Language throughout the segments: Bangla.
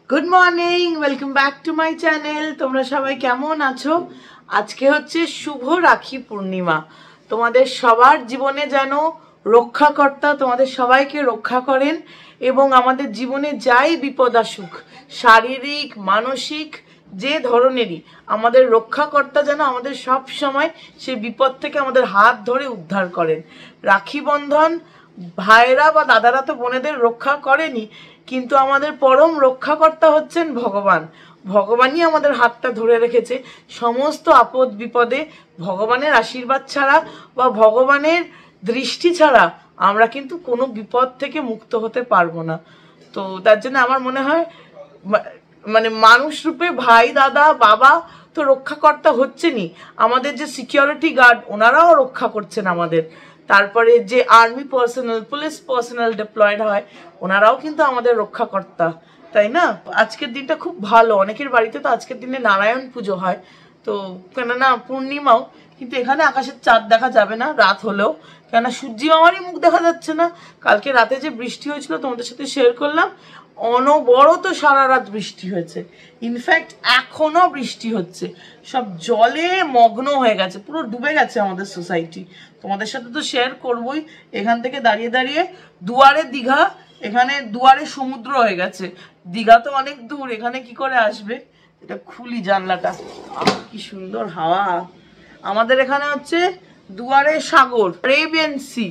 Good morning, welcome back to my channel. তোমরা সবাই কেমন আছো? আজকে হচ্ছে শুভ রাখি পূর্ণিমা। তোমাদের সবার জীবনে যেন রক্ষাকর্তা তোমাদের সবাইকে রক্ষা করেন এবং আমাদের জীবনে যাই বিপদ আসুক, শারীরিক মানসিক যে ধরনেরই, আমাদের রক্ষাকর্তা যেন আমাদের সব সময় সেই বিপদ থেকে আমাদের হাত ধরে উদ্ধার করেন। রাখি বন্ধন ভাইরা বা দাদারা তো বোনেদের রক্ষা করেনি, কিন্তু আমাদের পরম রক্ষাকর্তা হচ্ছেন ভগবান। ভগবানই আমাদের হাতটা ধরে রেখেছে। সমস্ত আপদ বিপদে ভগবানের আশীর্বাদ ছাড়া বা ভগবানের দৃষ্টি ছাড়া আমরা কিন্তু কোনো বিপদ থেকে মুক্ত হতে পারবো না। তো তার জন্য আমার মনে হয় মানে মানুষ রূপে ভাই দাদা বাবা তো রক্ষাকর্তা হচ্ছেনই, আমাদের যে সিকিউরিটি গার্ড ওনারাও রক্ষা করছেন আমাদের। তারপরে যে army personal, police personnel diploid হয়, ওনারাও কিন্তু আমাদের রক্ষাকর্তা, তাই না? আজকের দিনটা খুব ভালো। অনেকের বাড়িতে তো আজকের দিনে নারায়ণ পুজো হয়, তো কেননা পূর্ণিমাও, কিন্তু এখানে আকাশের চাঁদ দেখা যাবে না রাত হলেও, কেননা সূর্যি মামারই মুখ দেখা যাচ্ছে না। কালকে রাতে যে বৃষ্টি হয়েছিল তোমাদের সাথে শেয়ার করলাম, অনবরত সারা রাত বৃষ্টি হয়েছে। ইনফ্যাক্ট এখনো বৃষ্টি হচ্ছে, সব জলে মগ্ন হয়ে গেছে, পুরো ডুবে গেছে আমাদের সোসাইটি। তোমাদের সাথে তো শেয়ার করবোই। এখান থেকে দাঁড়িয়ে দাঁড়িয়ে দুয়ারে দীঘা, এখানে দুয়ারে সমুদ্র হয়ে গেছে। দীঘা তো অনেক দূর, এখানে কি করে আসবে? এটা খুলি জানলাটা, কি সুন্দর হাওয়া। আমাদের এখানে হচ্ছে দুয়ারে সাগর, আরেবিয়ান সি,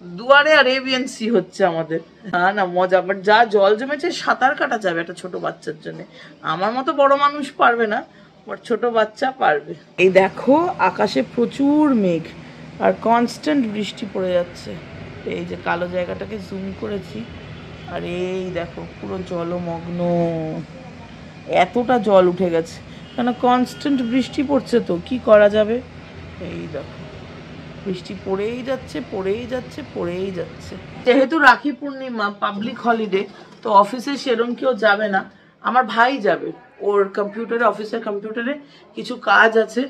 দুয়ারে আরেবিয়ান সি হচ্ছে আমাদের। হ্যাঁ না, মজা। বাট যা জল জমেছে সাঁতার কাটা যাবে একটা ছোট বাচ্চার জন্য। আমার মতো বড় মানুষ পারবে না, বাট ছোট বাচ্চা পারবে। এই দেখো আকাশে প্রচুর মেঘ আর কনস্ট্যান্ট বৃষ্টি পড়ে যাচ্ছে। এই যে কালো জায়গাটাকে জুম করেছি, আর এই দেখো পুরো জলমগ্ন, এতটা জল উঠে গেছে কেন? কনস্ট্যান্ট বৃষ্টি পড়ছে, তো কি করা যাবে? এই দেখো বৃষ্টি পড়েই যাচ্ছে পড়েই যাচ্ছে পড়েই যাচ্ছে। যেহেতু রাখি পূর্ণিমা পাবলিক হলিডে, তো অফিসে সেরকম কেউ যাবে না। আমার ভাই যাবে, ওর কম্পিউটারে, অফিসের কম্পিউটারে কিছু কাজ আছে,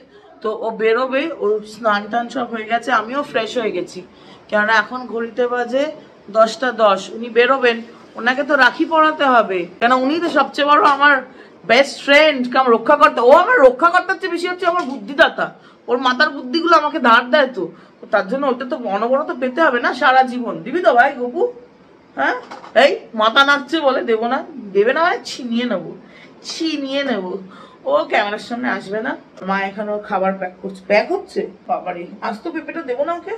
তো ও বেরোবে। ওর স্নান টান সব হয়ে গেছে, আমিও ফ্রেশ হয়ে গেছি, কেননা এখন ঘড়িতে বাজে 10টা 10। উনি বেরোবেন, ওনাকে তো রাখি পরাতে হবে, কেন উনি তো সবচেয়ে বড় আমার বেস্ট ফ্রেন্ড, কাম রক্ষাকর্তা। ও আমার রক্ষাকর্তার চেয়ে বেশি হচ্ছে আমার বুদ্ধিদাতা। ওর মাথার বুদ্ধিগুলো আমাকে ধার দেয়, তো তার জন্য ওটা তো অনবরত পেতে হবে না সারা জীবন। দিবি তো ভাই গপু? হ্যাঁ, এই মাথা নাচছে বলে দেবো না, দেবে না মানে ছিনিয়ে নেবো, ছিনিয়ে নেবো। ও ক্যামেরার সামনে আসবে না। মা এখানে ওর খাবার প্যাক করছে, প্যাক হচ্ছে। বাবারে, আজ তো পেঁপেটা দেবো না ওকে,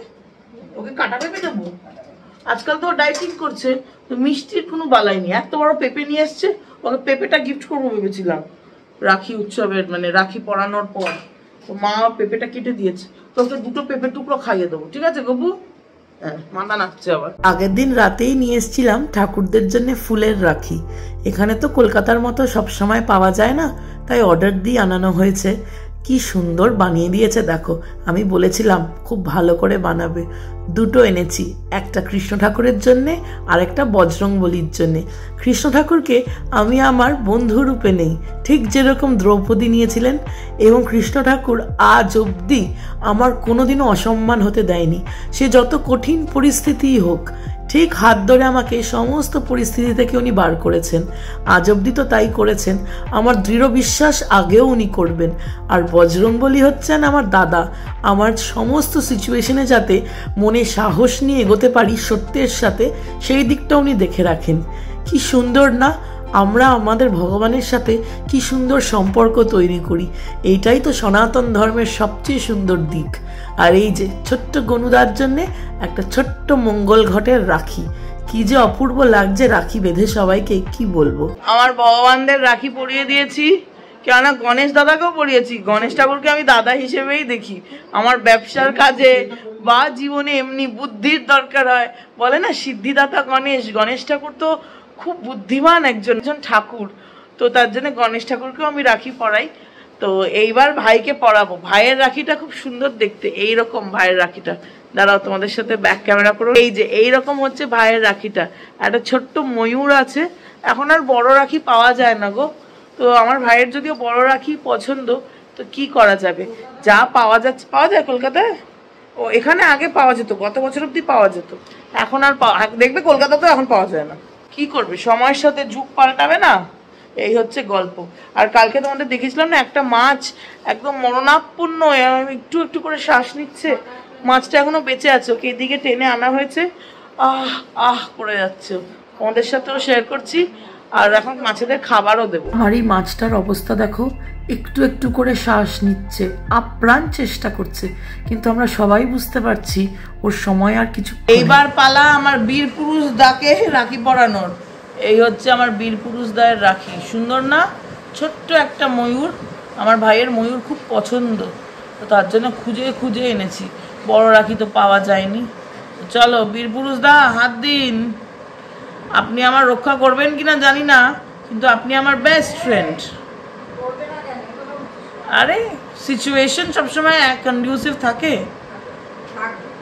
ওকে কাটা পেঁপে দেবো। আজকাল তো ডাইটিং করছে, তো মিষ্টির কোনো বালাই নেই। এত বড় পেঁপে নিয়ে এসছে, ওকে পেঁপেটা গিফট করবো ভেবেছিলাম রাখি উৎসবের, মানে রাখি পরানোর পর। তো মা পেঁপেটা কেটে দিয়েছে, তোকে 2টো পেঁপে টুকরো খাইয়ে দেবো, ঠিক আছে গবু? মাথা নাচছে আবার। আগের দিন রাতেই নিয়ে এসেছিলাম ঠাকুরদের জন্য ফুলের রাখি। এখানে তো কলকাতার মতো সবসময় পাওয়া যায় না, তাই অর্ডার দিয়ে আনানো হয়েছে। কি সুন্দর বানিয়ে দিয়েছে দেখো। আমি বলেছিলাম খুব ভালো করে বানাবে। 2টো এনেছি, একটা কৃষ্ণ ঠাকুরের জন্যে আর একটা বজরংবলীর জন্যে। কৃষ্ণ ঠাকুরকে আমি আমার বন্ধু রূপে নেই, ঠিক যেরকম দ্রৌপদী নিয়েছিলেন। এবং কৃষ্ণ ঠাকুর আজ অবধি আমার কোনোদিনও অসম্মান হতে দেয়নি, সে যত কঠিন পরিস্থিতিই হোক। ঠিক হাত ধরে আমাকে সমস্ত পরিস্থিতি থেকে উনি বার করেছেন, আজ অবধি তো তাই করেছেন। আমার দৃঢ় বিশ্বাস আগেও উনি করবেন। আর বজরংবলী হচ্ছেন আমার দাদা, আমার সমস্ত সিচুয়েশনে যাতে মনে সাহস নিয়ে এগোতে পারি সত্যের সাথে, সেই দিকটা উনি দেখে রাখেন। কি সুন্দর না? আমরা আমাদের ভগবানের সাথে কি সুন্দর সম্পর্ক তৈরি করি, এইটাই তো সনাতন ধর্মের সবচেয়ে সুন্দর দিক। আর এই যে ছোট্ট গনুদার জন্যে একটা ছোট্ট মঙ্গল ঘটের রাখি, কি যে অপূর্ব লাগছে রাখি বেঁধে সবাইকে, কি বলবো। আমার ভগবানদের রাখি পরিয়ে দিয়েছি, কেননা গণেশ দাদাকেও পরিয়েছি। গণেশ ঠাকুরকে আমি দাদা হিসেবেই দেখি। আমার ব্যবসার কাজে বা জীবনে এমনি বুদ্ধির দরকার হয়, বলে না সিদ্ধিদাতা গণেশ। গণেশ ঠাকুর তো খুব বুদ্ধিমান একজন ঠাকুর, তো তার জন্য গণেশ ঠাকুরকেও আমি রাখি পরাই। তো এইবার ভাইকে পরাবো। ভাইয়ের রাখিটা খুব সুন্দর দেখতে, এইরকম ভাইয়ের রাখিটা। দাঁড়াও তোমাদের সাথে ব্যাক ক্যামেরা করো। এই যে এইরকম হচ্ছে ভাইয়ের রাখিটা, একটা ছোট্ট ময়ূর আছে। এখন আর বড় রাখি পাওয়া যায় না গো, তো আমার ভাইয়ের যদিও বড় রাখি পছন্দ, তো কি করা যাবে, যা পাওয়া যাচ্ছে। পাওয়া যায় কলকাতায়, ও এখানে আগে পাওয়া যেত, গত বছর অব্দি পাওয়া যেত, এখন আর দেখবে কলকাতাতেও এখন পাওয়া যায় না। কি করবে, সময়ের সাথে যুগ পাল্টাবে না, এই হচ্ছে গল্প। আর কালকে তোমাদের দেখেছিলাম না একটা মাছ একদম মরণাপন্ন একটু একটু করে শ্বাস নিচ্ছে, মাছটা এখনো বেঁচে আছে, ওকে এদিকে টেনে আনা হয়েছে, আহ আহ করে যাচ্ছে, তোমাদের সাথেও শেয়ার করছি। আর এখন মাছেদের খাবারও দেবো। আমার এই মাছটার অবস্থা দেখো, একটু একটু করে শ্বাস নিচ্ছে, আপ্রাণ চেষ্টা করছে, কিন্তু আমরা সবাই বুঝতে পারছি ওর সময় আর কিছু। এইবার পালা আমার বীর পুরুষ দাকে রাখি পরানোর। এই হচ্ছে আমার বীর পুরুষ দায়ের রাখি, সুন্দর না? ছোট্ট একটা ময়ূর, আমার ভাইয়ের ময়ূর খুব পছন্দ, তো তার জন্য খুঁজে খুঁজে এনেছি, বড় রাখি তো পাওয়া যায়নি। চলো বীর পুরুষ দা হাত দিন, আপনি আমার রক্ষা করবেন কিনা জানি না, কিন্তু আপনি আমার বেস্ট ফ্রেন্ড। আরে সিচুয়েশন সবসময় কন্ডিউসিভ থাকে,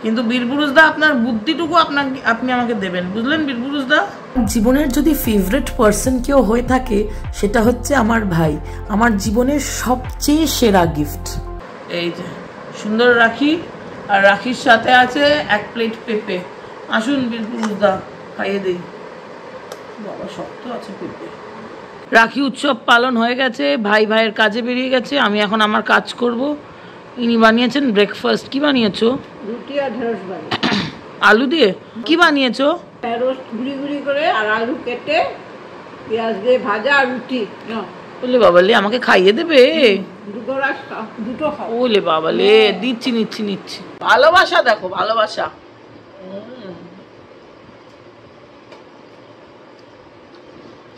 কিন্তু বীরপুরুষ দা আপনার বুদ্ধিটুকু আপনি আমাকে দেবেন, বুঝলেন বীরপুরুষ দা? জীবনের যদি ফেভারিট পার্সন কেউ হয়ে থাকে সেটা হচ্ছে আমার ভাই, আমার জীবনের সবচেয়ে সেরা গিফট। এই যে সুন্দর রাখি, আর রাখির সাথে আছে 1 প্লেট পেঁপে। আসুন বীরপুরুষ দা খাইয়ে দিই। বাবা শক্ত আছে পেঁপে। রাখি উৎসব পালন হয়ে গেছে, ভাই ভাইয়ের কাজে বেরিয়ে গেছে, আমি এখন আমার কাজ করব। ইনি বানিয়েছেন ব্রেকফাস্ট। কি বানিয়েছো? রুটি আর ঢেঁড়স বানি। আলু দিয়ে কি বানিয়েছো? ঢেঁড়স গুঁড়ি গুঁড়ি করে আর আলু কেটে পেঁয়াজ দিয়ে ভাজা আর রুটি। বলে বাবালে আমাকে খাইয়ে দেবে? দুটো খাও। ওলে বাবালে, দিচ্ছি নিচ্ছি নিচ্ছি। ভালোবাসা দেখো, ভালোবাসা।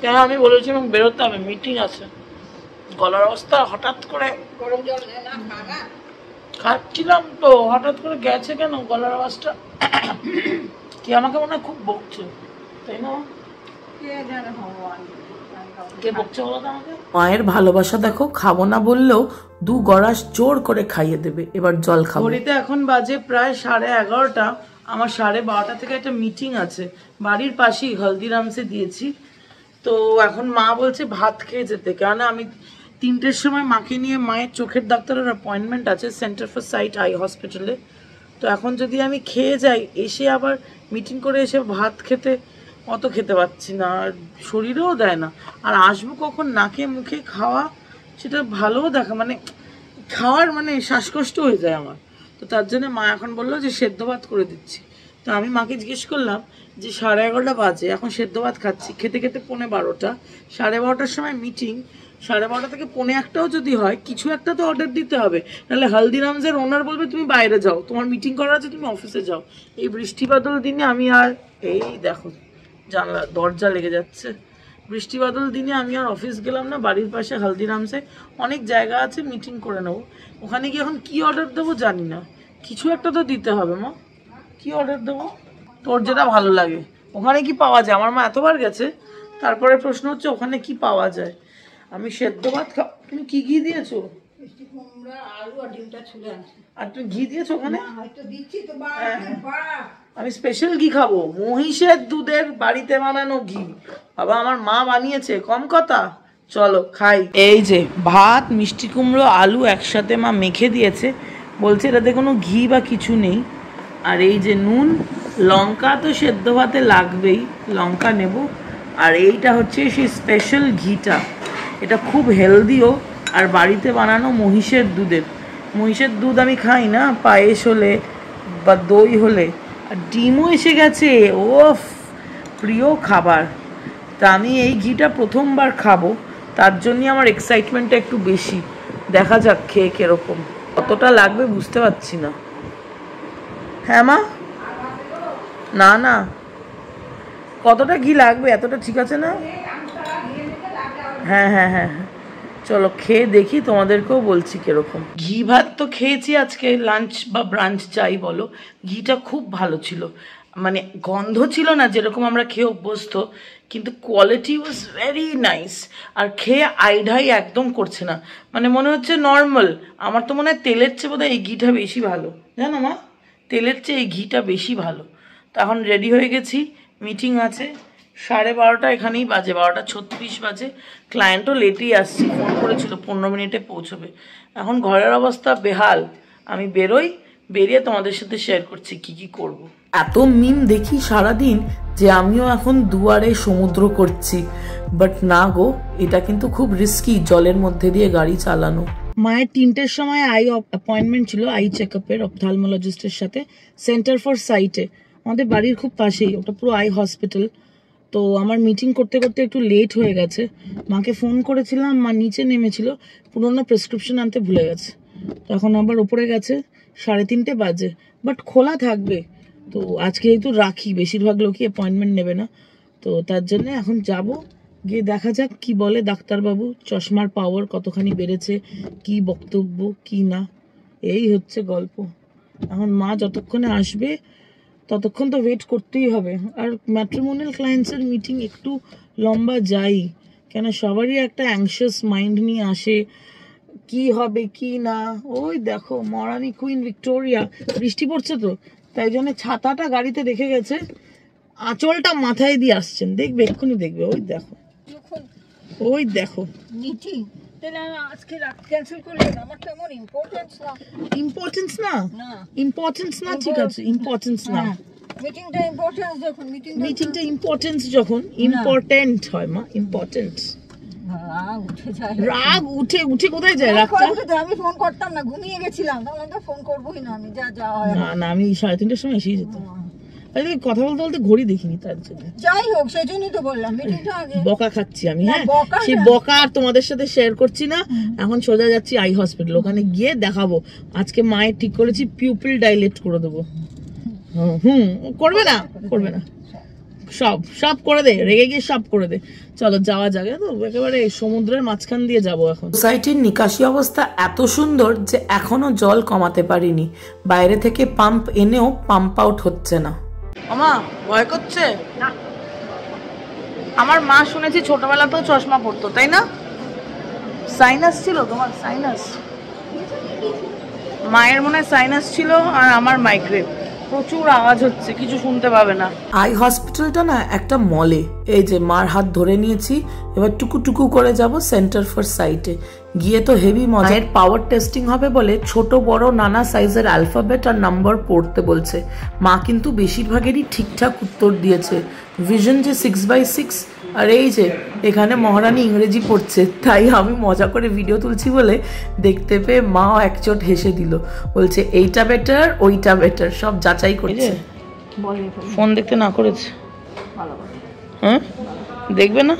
কেন আমি বলেছিলাম বেরোতে হবে, মিটিং আছে। গলার অবস্থা হঠাৎ করে, গরম জল না খানা খাচ্ছিলাম তো হঠাৎ করে গেছে কেন গলার আওয়াজটা। কি আমাকে মনে হয় খুব বকছে, তাই না? কে বকছে বলো তো আমাকে? মায়ের ভালোবাসা দেখো, খাবো না বললেও 2 গড়াস জোর করে খাইয়ে দেবে। এবার জল খাবো। ঘড়িতে এখন বাজে প্রায় 11:30। আমার 12:30 থেকে একটা মিটিং আছে বাড়ির পাশেই, হলদিরামসে দিয়েছি। তো এখন মা বলছে ভাত খেয়ে যেতে, কেননা আমি 3টের সময় মাকে নিয়ে মায়ের চোখের ডাক্তারের অ্যাপয়েন্টমেন্ট আছে সেন্টার ফর সাইট আই হসপিটালে। তো এখন যদি আমি খেয়ে যাই, এসে আবার মিটিং করে এসে ভাত খেতে অত খেতে পারছি না, আর শরীরেও দেয় না। আর আসবো কখন, নাকে মুখে খাওয়া সেটা ভালোও দেখা, মানে খাওয়ার মানে শ্বাসকষ্ট হয়ে যায় আমার। তো তার জন্য মা এখন বললো যে সেদ্ধ ভাত করে দিচ্ছি। তো আমি মাকে জিজ্ঞেস করলাম যে 11:30 বাজে, এখন সেদ্ধ ভাত খাচ্ছি, খেতে খেতে 11:15, 12:30টার সময় মিটিং, 12:30 থেকে 1:45টাও যদি হয়, কিছু একটা তো অর্ডার দিতে হবে, নাহলে হলদিরামসের ওনার বলবে তুমি বাইরে যাও, তোমার মিটিং করা আছে, তুমি অফিসে যাও। এই বৃষ্টি বাদল দিনে আমি আর, এই দেখো জানলা দরজা লেগে যাচ্ছে, বৃষ্টি বাদল দিনে আমি আর অফিস গেলাম না। বাড়ির পাশে হলদিরামসে অনেক জায়গা আছে, মিটিং করে নেবো। ওখানে গিয়ে এখন কি অর্ডার দেবো জানি না, কিছু একটা তো দিতে হবে। মা কি অর্ডার দেবো? তোর যেটা ভালো লাগে। ওখানে কি পাওয়া যায়? আমার মা এতবার গেছে, তারপরে প্রশ্ন হচ্ছে ওখানে কি পাওয়া যায়। আমি সেদ্ধ ভাত তুমি কি ঘি দিয়েছো? আর তুমি ঘি দিয়েছো ওখানে? আমি স্পেশাল ঘি খাবো, মহিষের দুধের বাড়িতে বানানো ঘি। বাবা আমার মা বানিয়েছে, কম কথা। চলো খাই। এই যে ভাত, মিষ্টি কুমড়ো, আলু একসাথে মা মেখে দিয়েছে, বলছে এটাতে কোনো ঘি বা কিছু নেই। আর এই যে নুন, লঙ্কা তো সেদ্ধ ভাতে লাগবেই, লঙ্কা নেব। আর এইটা হচ্ছে সেই স্পেশাল ঘিটা, এটা খুব হেলদিও, আর বাড়িতে বানানো মহিষের দুধের। মহিষের দুধ আমি খাই না, পায়েস হলে বা দই হলে। আর ডিমও এসে গেছে, ওফ প্রিয় খাবার। তা আমি এই ঘিটা প্রথমবার খাবো, তার জন্যই আমার এক্সাইটমেন্টটা একটু বেশি। দেখা যাক খেয়ে কিরকম, কতটা লাগবে বুঝতে পারছি না। হ্যাঁ মা, না না কতটা ঘি লাগবে, এতটা ঠিক আছে না? হ্যাঁ হ্যাঁ হ্যাঁ হ্যাঁ, চলো খেয়ে দেখি, তোমাদেরকেও বলছি কিরকম। ঘি ভাত তো খেয়েছি আজকে, লাঞ্চ বা ব্রাঞ্চ যাই বলো। ঘিটা খুব ভালো ছিল, মানে গন্ধ ছিল না যেরকম আমরা খেয়ে অভ্যস্ত, কিন্তু কোয়ালিটি ওয়াজ ভেরি নাইস। আর খেয়ে আইঢাই একদম করছে না, মানে মনে হচ্ছে নর্মাল। আমার তো মনে হয় তেলের চেয়ে বোধহয় এই ঘিটা বেশি ভালো, জানো মা? তেলের চেয়ে এই ঘিটা বেশি ভালো। তো এখন রেডি হয়ে গেছি, মিটিং আছে 12:30, এখানেই বাজে 12:36 বাজে। ক্লায়েন্টও লেটেই আসছে, ফোন করেছিল 15 মিনিটে পৌঁছবে। এখন ঘরের অবস্থা বেহাল, আমি বেরোই, বেরিয়ে তোমাদের সাথে শেয়ার করছি কি কি করব। এত মিম দেখি সারাদিন যে আমিও এখন দুয়ারে সমুদ্র করছি। বাট না গো, এটা কিন্তু খুব রিস্কি জলের মধ্যে দিয়ে গাড়ি চালানো। মায়ের 3টের সময় আই অ্যাপয়েন্টমেন্ট ছিল আই চেকআপের অপথ্যালমোলজিস্টের সাথে, সেন্টার ফর সাইটে, আমাদের বাড়ির খুব পাশেই, ওটা পুরো আই হসপিটাল। তো আমার মিটিং করতে করতে একটু লেট হয়ে গেছে, মাকে ফোন করেছিলাম, মা নিচে নেমেছিল, পুরোনো প্রেসক্রিপশন আনতে ভুলে গেছে। তখন আবার ওপরে গেছে, 3:30 বাজে, বাট খোলা থাকবে। তো আজকে যেহেতু রাখি, বেশিরভাগ লোকই অ্যাপয়েন্টমেন্ট নেবে না, তো তার জন্য এখন যাব, গিয়ে দেখা যাক কি বলে ডাক্তারবাবু, চশমার পাওয়ার কতখানি বেড়েছে, কি বক্তব্য কি না, এই হচ্ছে গল্প। এখন মা যতক্ষণে আসবে ততক্ষণ তো ওয়েট করতেই হবে। আর ম্যাট্রিমোনিয়াল ক্লায়েন্টসের মিটিং একটু লম্বা যাই, কেন সবারই একটা অ্যাংশিয়াস মাইন্ড নিয়ে আসে, কি হবে কি না। ওই দেখো মহারানী কুইন ভিক্টোরিয়া, বৃষ্টি পড়ছে তো তাই জন্য ছাতাটা গাড়িতে রেখে গেছে, আঁচলটা মাথায় দিয়ে আসছেন, দেখবে এক্ষুনি দেখবে। ওই দেখো ওই দেখো মিটিং আজকে ক্যান্সেল করলেন, আমার তেমন ইম্পর্টেন্স না। ইম্পর্টেন্স না, ইম্পর্টেন্স না, ঠিক আছে ইম্পর্টেন্স না, মিটিংটা ইম্পর্টেন্স যখন, মিটিংটা ইম্পর্টেন্স যখন ইম্পর্টেন্ট হয় মা, ইম্পর্টেন্ট। রাগ উঠে উঠে কোথায় যায় রাগটা? আমি ফোন করতাম না, ঘুমিয়ে গেছিলাম, তাহলে তো ফোন করবোই না আমি, যা হয় না না, আমি 3:30টার সময় এসেই যেতাম। কথা বলতে বলতে ঘড়ি দেখিনি, তার জন্য। যাই হোক, সেই জন্যই তো বললাম মিটিংটা আগে। বকা খাচ্ছি আমি, হ্যাঁ সেই বকা আর তোমাদের সাথে শেয়ার করছি না। এখন সোজা যাচ্ছি আই হসপিটাল, ওখানে গিয়ে দেখাবো। আজকে মায়ের ঠিক করেছি পিউপিল ডাইলেট করে দেবো। করবে না, করবে না, সব সব করে দে, রেগে গিয়ে সব করে দে। চলো যাওয়া যাবে, তো একেবারে সমুদ্রের মাঝখান দিয়ে যাব এখন। সোসাইটির নিকাশি অবস্থা এত সুন্দর যে এখনো জল কমাতে পারিনি, বাইরে থেকে পাম্প এনেও পাম্প আউট হচ্ছে না। আমা ভয় করছে না? আমার মা শুনেছি ছোটবেলাতেও চশমা পরতো, তাই না? সাইনাস ছিল তোমার? সাইনাস মায়ের মনে হয় সাইনাস ছিল, আর আমার মাইগ্রেন, প্রচুর আওয়াজ হচ্ছে, কিছু শুনতে পাবে না। আই হসপিটালটা না একটা মলে, এই যে মার হাত ধরে নিয়েছি, এবার টুকু টুকু করে যাব সেন্টার ফর সাইটে। গিয়ে তো হেভি মজার পাওয়ার টেস্টিং হবে বলে ছোট বড় নানা সাইজের অ্যালফাবেট আর নাম্বার পড়তে বলছে। মা কিন্তু বেশিরভাগেরই ঠিকঠাক উত্তর দিয়েছে। ভিশন যে 6/6, আর এই যে এখানে মহারানী ইংরেজি পড়ছে, তাই আমি মজা করে ভিডিও তুলছি বলে দেখতে পেয়ে মাও একচোট হেসে দিল, বলছে এইটা বেটার ওইটা বেটার, সব যাচাই করছে। ফোন দেখতে না করেছে, হ্যাঁ দেখবে না?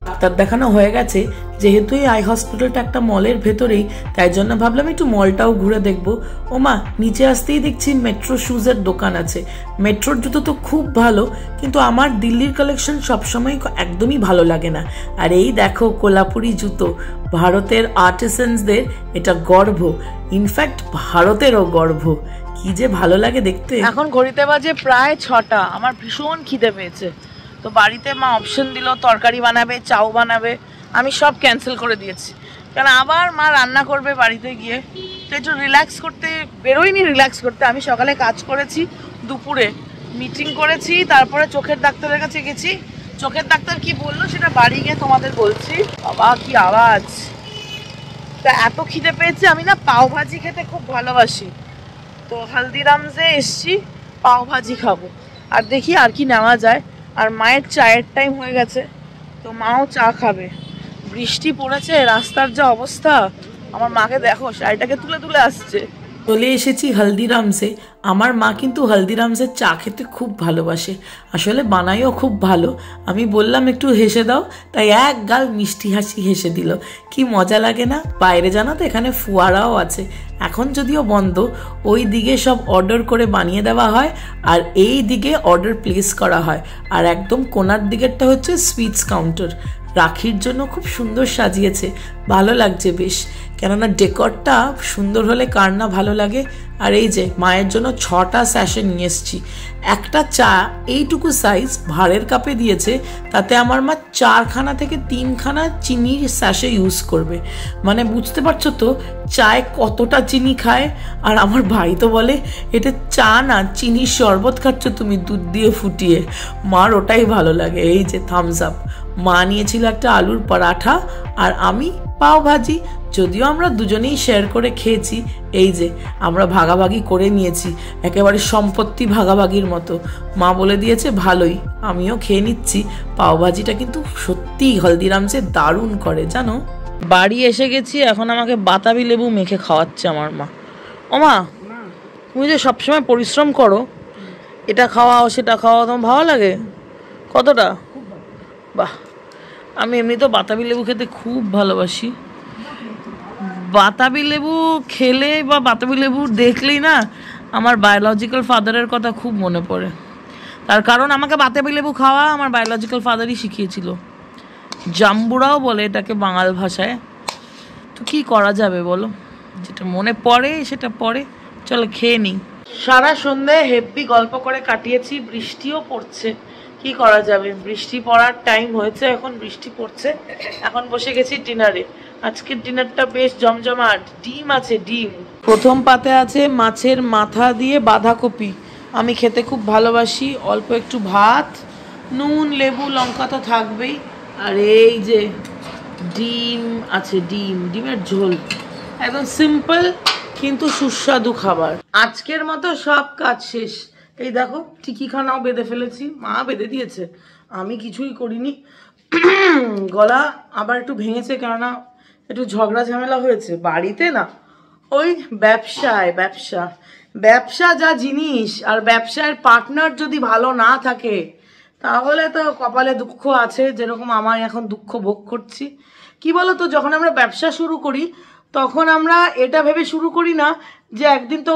ডাক্তার দেখানো হয়ে গেছে, যেহেতু এই আই হসপিটালটা একটা মলের ভেতরেই, তাই জন্য ভাবলাম একটু মলটাও ঘুরে দেখবো। ও মা, নিচে আসতেই দেখছি মেট্রো শুজের দোকান আছে। মেট্রোর জুতো তো খুব ভালো, কিন্তু আমার দিল্লির কালেকশন সবসময় একদমই ভালো লাগে না। আর এই দেখো কোলাপুরি জুতো, ভারতের আর্টিসানসদের এটা গর্ব, ইনফ্যাক্ট ভারতেরও গর্ব। কি যে ভালো লাগে দেখতে। এখন ঘড়িতে বাজে প্রায় 6টা, আমার ভীষণ খিদে পেয়েছে। তো বাড়িতে মা অপশন দিল তরকারি বানাবে, চাউ বানাবে, আমি সব ক্যান্সেল করে দিয়েছি, কারণ আবার মা রান্না করবে বাড়িতে গিয়ে। তো একটু রিল্যাক্স করতে বেরোইনি, রিল্যাক্স করতে। আমি সকালে কাজ করেছি, দুপুরে মিটিং করেছি, তারপরে চোখের ডাক্তারের কাছে গেছি। চোখের ডাক্তার কি বললো সেটা বাড়ি গিয়ে তোমাদের বলছি। বাবা কি আওয়াজ! তা এত খিদে পেয়েছে, আমি না পাও ভাজি খেতে খুব ভালোবাসি, তো হালদিরামসে এসছি পাও ভাজি খাবো, আর দেখি আর কি নেওয়া যায়। আর মায়ের চায়ের টাইম হয়ে গেছে, তো মাও চা খাবে। বৃষ্টি পড়েছে, রাস্তার যা অবস্থা, আমার মাকে দেখো শাড়িটাকে তুলে তুলে আসছে। চলে এসেছি হালদিরামসে। আমার মা কিন্তু হালদিরামসের চা খেতে খুব ভালোবাসে, আসলে বানাইও খুব ভালো। আমি বললাম একটু হেসে দাও, তাই এক গাল মিষ্টি হাসি হেসে দিল। কি মজা লাগে না? বাইরে জানো তো এখানে ফুয়ারাও আছে, এখন যদিও বন্ধ। ওই দিকে সব অর্ডার করে বানিয়ে দেওয়া হয়, আর এই দিকে অর্ডার প্লেস করা হয়। আর একদম কোনার দিকেরটা হচ্ছে সুইটস কাউন্টার। রাখির জন্য খুব সুন্দর সাজিয়েছে, ভালো লাগছে বেশ, কেননা ডেকরটা সুন্দর হলে কার না ভালো লাগে। আর এই যে মায়ের জন্য 6টা স্যাশে নিয়ে এসছি। একটা চা এইটুকু সাইজ ভাঁড়ের কাপে দিয়েছে, তাতে আমার মা 4খানা থেকে 3খানা চিনির স্যাশে ইউজ করবে। মানে বুঝতে পারছো তো চায় কতটা চিনি খায়। আর আমার ভাই তো বলে এটা চা না, চিনির শরবত খাচ্ছ তুমি দুধ দিয়ে ফুটিয়ে। মার ওটাই ভালো লাগে। এই যে থামস আপ। মা নিয়েছিল একটা আলুর পরাঠা, আর আমি পাও ভাজি। যদিও আমরা দুজনেই শেয়ার করে খেয়েছি, এই যে আমরা ভাগাভাগি করে নিয়েছি, একেবারে সম্পত্তি ভাগাভাগির মতো। মা বলে দিয়েছে ভালোই, আমিও খেয়ে নিচ্ছি। পাও ভাজিটা কিন্তু সত্যিই হলদিরামসে দারুণ করে জানো। বাড়ি এসে গেছি, এখন আমাকে বাতাবি লেবু মেখে খাওয়াচ্ছে আমার মা। ও মা, তুমি যে সবসময় পরিশ্রম করো, এটা খাওয়াও সেটা খাওয়াও, তোমার ভালো লাগে? কতটা? বাহ, আমি এমনি তো বাতাবি লেবু খেতে খুব ভালোবাসি। বাতাবি লেবু খেলে বা বাতাবি লেবু দেখলেই না আমার বায়োলজিক্যাল ফাদারের কথা খুব মনে পড়ে। তার কারণ আমাকে বাতাবি লেবু খাওয়া আমার বায়োলজিক্যাল ফাদারই শিখিয়েছিল। জাম্বুরাও বলে এটাকে বাঙাল ভাষায়। তো কি করা যাবে বলো, যেটা মনে পড়ে সেটা পড়ে। চলো খেয়ে নিই। সারা সন্ধে হেব্বি গল্প করে কাটিয়েছি, বৃষ্টিও পড়ছে। কি করা যাবে, বৃষ্টি পড়ার টাইম হয়েছে, এখন বৃষ্টি পড়ছে। এখন বসে গেছি ডিনারে। আজকের ডিনারটা বেশ জমজমাট। ডিম আছে, ডিম। প্রথম পাতে আছে মাছের মাথা দিয়ে বাঁধাকপি, আমি খেতে খুব ভালোবাসি। অল্প একটু ভাত, নুন লেবু লঙ্কা তো থাকবেই। আর এই যে ডিম আছে, ডিমের ঝোল, একদম সিম্পল কিন্তু সুস্বাদু খাবার। আজকের মতো সব কাজ শেষ। এই দেখো টিকিখানাও বেঁধে ফেলেছি, মা বেঁধে দিয়েছে, আমি কিছুই করিনি। গলা আবার একটু ভেঙেছে, কেননা একটু ঝগড়া ঝামেলা হয়েছে বাড়িতে, না ওই ব্যবসা যা জিনিস, আর ব্যবসার পার্টনার যদি ভালো না থাকে তাহলে তো কপালে দুঃখ আছে। যেরকম আমার এখন দুঃখ ভোগ করছি। কি বলতো, যখন আমরা ব্যবসা শুরু করি তখন আমরা এটা ভেবে শুরু করি না যে একদিন তো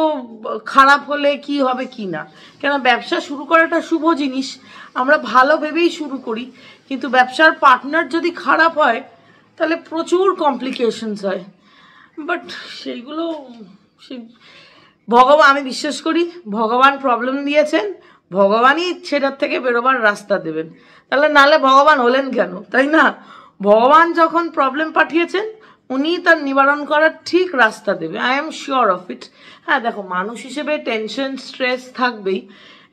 খারাপ হলে কি হবে কি না। কেন, ব্যবসা শুরু করাটা শুভ জিনিস, আমরা ভালো ভেবেই শুরু করি। কিন্তু ব্যবসার পার্টনার যদি খারাপ হয় তাহলে প্রচুর কমপ্লিকেশনস হয়। বাট সেইগুলো ভগবান, আমি বিশ্বাস করি ভগবান প্রবলেম দিয়েছেন, ভগবানই সেটার থেকে বেরোবার রাস্তা দেবেন। তাহলে নালে ভগবান হলেন কেন, তাই না? ভগবান যখন প্রবলেম পাঠিয়েছেন উনি তার নিবারণ করার ঠিক রাস্তা দেবে, I am sure of it. হ্যাঁ দেখো, মানুষ হিসেবে টেনশন স্ট্রেস থাকবেই,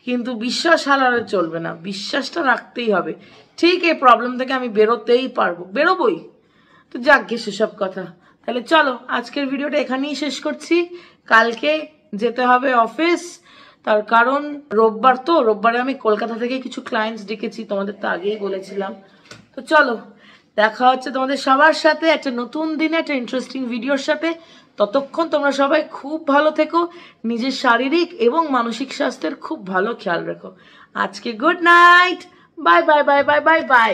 কিন্তু বিশ্বাস হারালে চলবে না, বিশ্বাসটা রাখতেই হবে। ঠিক এই প্রবলেম থেকে আমি বেরোতেই পারবো, বেরোবই। তো যাক গে সেসব কথা। তাহলে চলো আজকের ভিডিওটা এখানেই শেষ করছি। কালকে যেতে হবে অফিস, তার কারণ রোববার, তো রোববারে আমি কলকাতা থেকে কিছু ক্লায়েন্টস ডেকেছি, তোমাদের তো আগেই বলেছিলাম। তো চলো দেখা হচ্ছে তোমাদের সবার সাথে একটা নতুন দিনে একটা ইন্টারেস্টিং ভিডিওর সাথে। ততক্ষণ তোমরা সবাই খুব ভালো থেকো, নিজের শারীরিক এবং মানসিক স্বাস্থ্যের খুব ভালো খেয়াল রেখো। আজকে good night, bye bye bye bye bye bye.